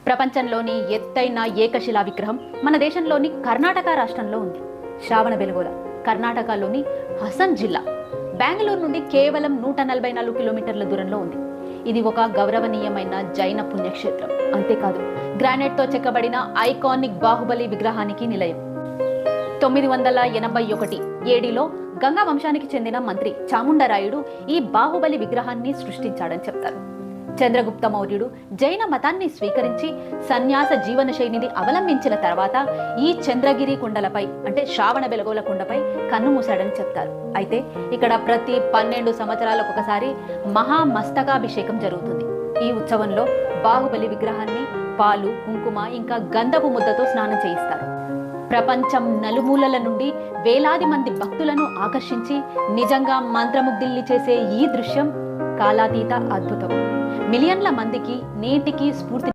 ప్రపంచంలోని ఎత్తైన ఏకశిలా విగ్రహం మన దేశంలోని కర్ణాటక రాష్ట్రంలో ఉంది. శ్రావణబెళగోళ కర్ణాటకలోని హసన్ జిల్లా బెంగళూరు నుండి కేవలం 144 కిలోమీటర్ల దూరంలో ఉంది. ఇది ఒక గౌరవనీయమైన జైన పుణ్యక్షేత్రం. అంతేకాదు, గ్రానైట్తో చెక్కబడిన ఐకానిక్ బాహుబలి విగ్రహానికి నిలయం. 981 ఏడీలో గంగా వంశానికి చెందిన మంత్రి చాముండరాయుడు ఈ బాహుబలి విగ్రహాన్ని సృష్టించాడని చెప్తారు. చంద్రగుప్త మౌర్యుడు జైన మతాన్ని స్వీకరించి సన్యాస జీవన శైలిని అవలంబించిన తర్వాత ఈ చంద్రగిరి కుండలపై అంటే శ్రావణబెళగోళ కుండపై కన్నుమూశాడని చెప్తారు. అయితే ఇక్కడ ప్రతి 12 సంవత్సరాలకు ఒకసారి మహామస్తకాభిషేకం జరుగుతుంది. ఈ ఉత్సవంలో బాహుబలి విగ్రహాన్ని పాలు, కుంకుమ ఇంకా గంధపు ముద్దతో స్నానం చేయిస్తారు. ప్రపంచం నలుమూలల నుండి వేలాది మంది భక్తులను ఆకర్షించి నిజంగా మంత్రముగ్ధుల్ని చేసే ఈ దృశ్యం కాలాతీత అద్భుతం. మిలియన్ల మందికి నేటికి స్ఫూర్తి